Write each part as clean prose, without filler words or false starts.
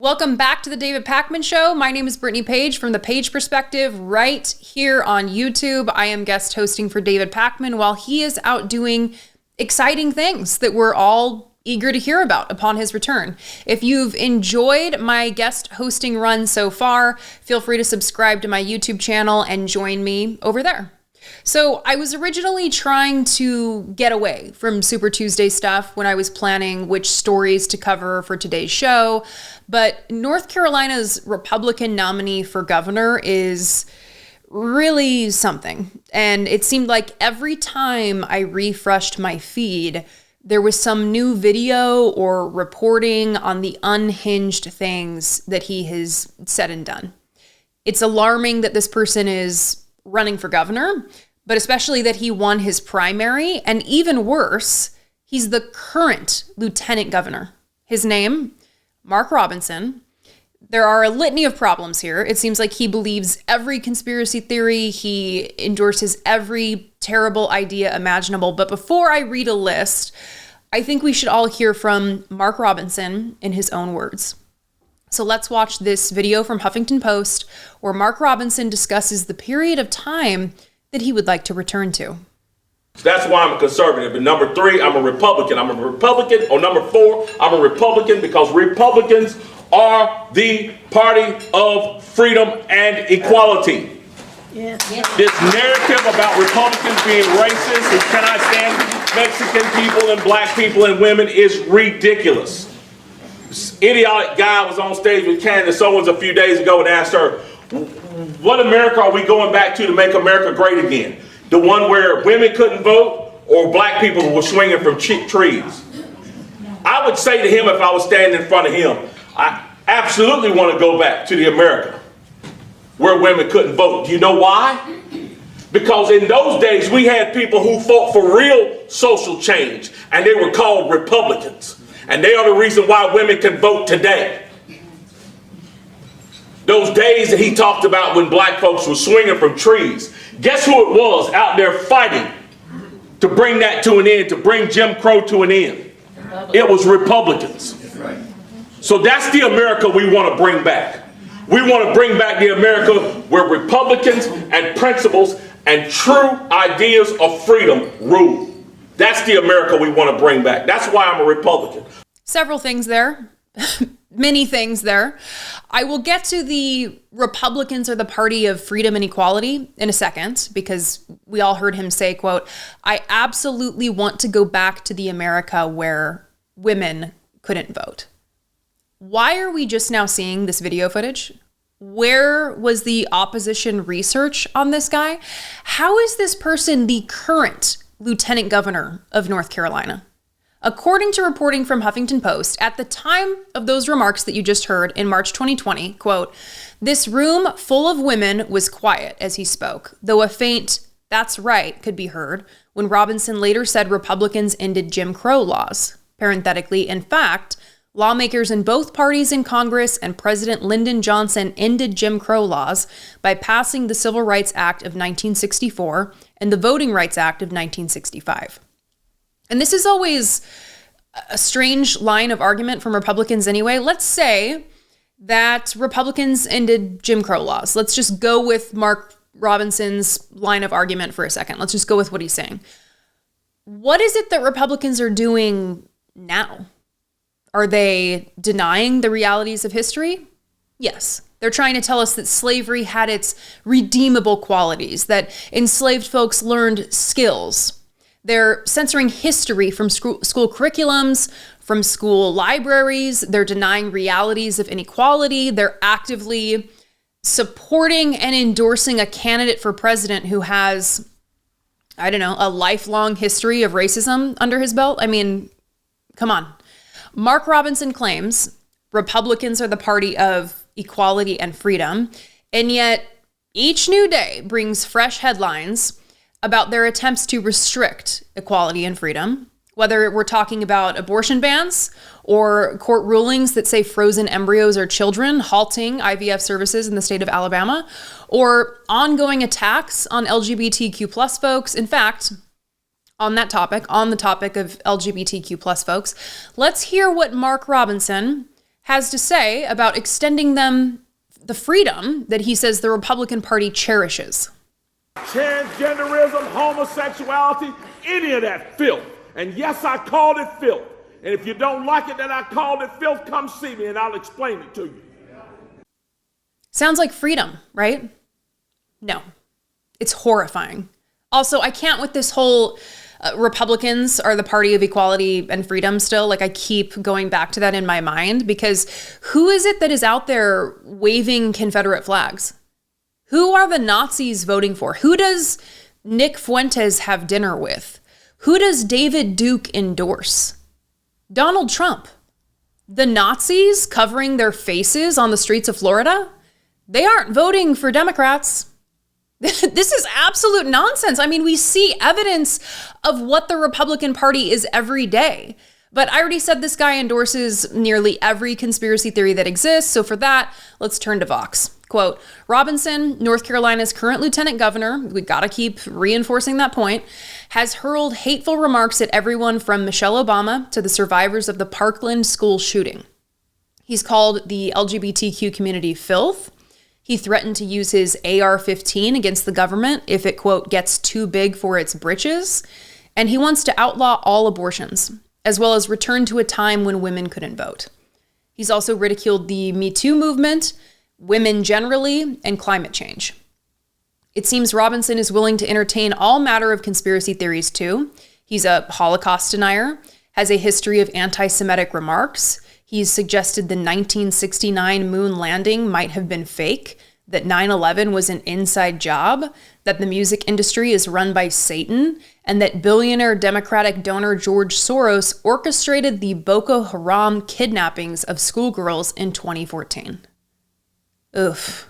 Welcome back to the David Pakman Show. My name is Brittany Page from The Page Perspective right here on YouTube. I am guest hosting for David Pakman while he is out doing exciting things that we're all eager to hear about upon his return. If you've enjoyed my guest hosting run so far, feel free to subscribe to my YouTube channel and join me over there. So I was originally trying to get away from Super Tuesday stuff when I was planning which stories to cover for today's show, but North Carolina's Republican nominee for governor is really something. And it seemed like every time I refreshed my feed, there was some new video or reporting on the unhinged things that he has said and done. It's alarming that this person is running for governor, but especially that he won his primary, and even worse, he's the current lieutenant governor. His name, Mark Robinson. There are a litany of problems here. It seems like he believes every conspiracy theory. He endorses every terrible idea imaginable. But before I read a list, I think we should all hear from Mark Robinson in his own words. So let's watch this video from Huffington Post where Mark Robinson discusses the period of time that he would like to return to. That's why I'm a conservative. And number three, I'm a Republican. I'm a Republican. Or number four, I'm a Republican because Republicans are the party of freedom and equality. Yeah. This narrative about Republicans being racist and cannot stand Mexican people and black people and women is ridiculous. This idiotic guy was on stage with Candace Owens a few days ago and asked her, what America are we going back to make America great again? The one where women couldn't vote or black people were swinging from trees? I would say to him if I was standing in front of him, I absolutely want to go back to the America where women couldn't vote. Do you know why? Because in those days we had people who fought for real social change and they were called Republicans. And they are the reason why women can vote today. Those days that he talked about when black folks were swinging from trees. Guess who it was out there fighting to bring that to an end, to bring Jim Crow to an end? It was Republicans. So that's the America we want to bring back. We want to bring back the America where Republicans and principles and true ideas of freedom rule. That's the America we want to bring back. That's why I'm a Republican. Several things there. Many things there. I will get to the Republicans are the party of freedom and equality in a second, because we all heard him say, quote, I absolutely want to go back to the America where women couldn't vote. Why are we just now seeing this video footage? Where was the opposition research on this guy? How is this person the current lieutenant governor of North Carolina? According to reporting from Huffington Post, at the time of those remarks that you just heard in March 2020, quote, this room full of women was quiet as he spoke, though a faint, that's right, could be heard when Robinson later said Republicans ended Jim Crow laws. Parenthetically, in fact, lawmakers in both parties in Congress and President Lyndon Johnson ended Jim Crow laws by passing the Civil Rights Act of 1964 and the Voting Rights Act of 1965. And this is always a strange line of argument from Republicans anyway. Let's say that Republicans ended Jim Crow laws. Let's just go with Mark Robinson's line of argument for a second. Let's just go with what he's saying. What is it that Republicans are doing now? Are they denying the realities of history? Yes. They're trying to tell us that slavery had its redeemable qualities, that enslaved folks learned skills. They're censoring history from school curriculums, from school libraries. They're denying realities of inequality. They're actively supporting and endorsing a candidate for president who has, I don't know, a lifelong history of racism under his belt. I mean, come on. Mark Robinson claims Republicans are the party of equality and freedom, and yet each new day brings fresh headlines about their attempts to restrict equality and freedom, whether we're talking about abortion bans or court rulings that say frozen embryos are children, halting IVF services in the state of Alabama, or ongoing attacks on LGBTQ plus folks. In fact, on the topic of LGBTQ plus folks, let's hear what Mark Robinson has to say about extending them the freedom that he says the Republican Party cherishes. Transgenderism, homosexuality, any of that filth. And yes, I called it filth. And if you don't like it that I called it filth, come see me and I'll explain it to you. Sounds like freedom, right? No, it's horrifying. Also, I can't with this whole Republicans are the party of equality and freedom still. Like, I keep going back to that in my mind, because who is it that is out there waving Confederate flags? Who are the Nazis voting for? Who does Nick Fuentes have dinner with? Who does David Duke endorse? Donald Trump. The Nazis covering their faces on the streets of Florida? They aren't voting for Democrats. This is absolute nonsense. I mean, we see evidence of what the Republican Party is every day. But I already said this guy endorses nearly every conspiracy theory that exists. So for that, let's turn to Vox. Quote, Robinson, North Carolina's current lieutenant governor, we got to keep reinforcing that point, has hurled hateful remarks at everyone from Michelle Obama to the survivors of the Parkland school shooting. He's called the LGBTQ community filth. He threatened to use his AR-15 against the government if it, quote, gets too big for its britches. And he wants to outlaw all abortions, as well as return to a time when women couldn't vote. He's also ridiculed the Me Too movement, women generally, and climate change. It seems Robinson is willing to entertain all matter of conspiracy theories too. He's a Holocaust denier, has a history of anti-Semitic remarks. He's suggested the 1969 moon landing might have been fake, that 9/11 was an inside job, that the music industry is run by Satan, and that billionaire Democratic donor George Soros orchestrated the Boko Haram kidnappings of schoolgirls in 2014. Oof.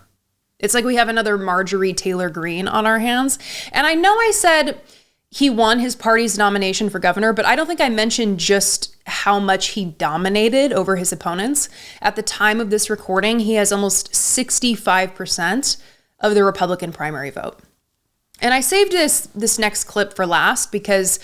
It's like we have another Marjorie Taylor Greene on our hands. And I know I said he won his party's nomination for governor, but I don't think I mentioned just how much he dominated over his opponents. At the time of this recording, he has almost 65% of the Republican primary vote. And I saved this next clip for last because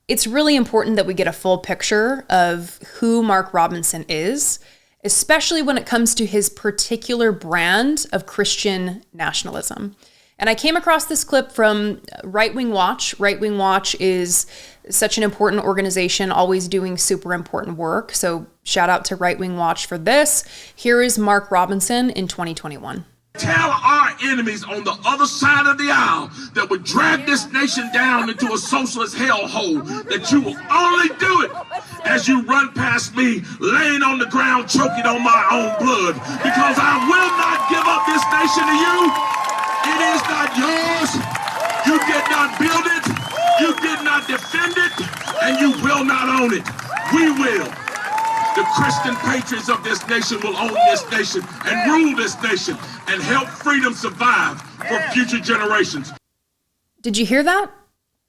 it's really important that we get a full picture of who Mark Robinson is, especially when it comes to his particular brand of Christian nationalism. And I came across this clip from Right Wing Watch. Right Wing Watch is such an important organization, always doing super important work. So shout out to Right Wing Watch for this. Here is Mark Robinson in 2021. Tell our enemies on the other side of the aisle that would drag this nation down into a socialist hellhole that you will only do it as you run past me, laying on the ground, choking on my own blood, because I will not give up this nation to you. It is not yours. You did not build it. You did not defend it. And you will not own it. We will. The Christian patriots of this nation will own this nation and rule this nation and help freedom survive for future generations. Did you hear that?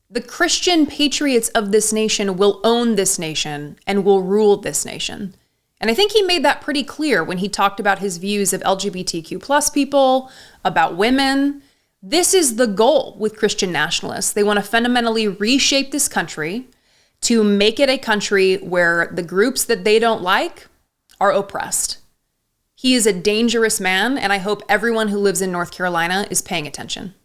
The Christian patriots of this nation will own this nation and will rule this nation. And I think he made that pretty clear when he talked about his views of LGBTQ plus people, about women. This is the goal with Christian nationalists. They want to fundamentally reshape this country to make it a country where the groups that they don't like are oppressed. He is a dangerous man, and I hope everyone who lives in North Carolina is paying attention.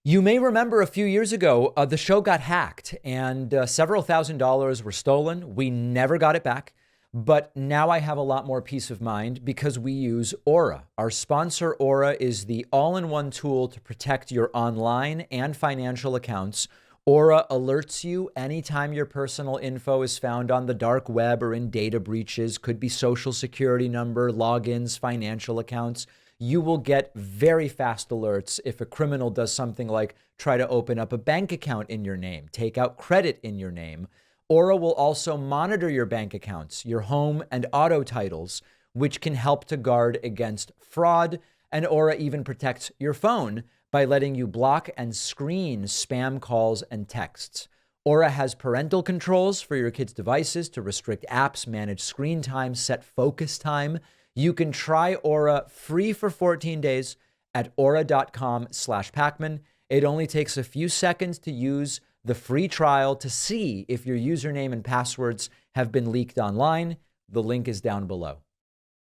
You may remember a few years ago, the show got hacked and several $1,000s were stolen. We never got it back. But now I have a lot more peace of mind because we use Aura. Our sponsor, Aura, is the all-in-one tool to protect your online and financial accounts. Aura alerts you anytime your personal info is found on the dark web or in data breaches, could be social security number, logins, financial accounts. You will get very fast alerts if a criminal does something like try to open up a bank account in your name, take out credit in your name. Aura will also monitor your bank accounts, your home and auto titles, which can help to guard against fraud. And Aura even protects your phone by letting you block and screen spam calls and texts. Aura has parental controls for your kids' devices to restrict apps, manage screen time, set focus time. You can try Aura free for 14 days at aura.com/Pacman. It only takes a few seconds to use the free trial to see if your username and passwords have been leaked online. The link is down below.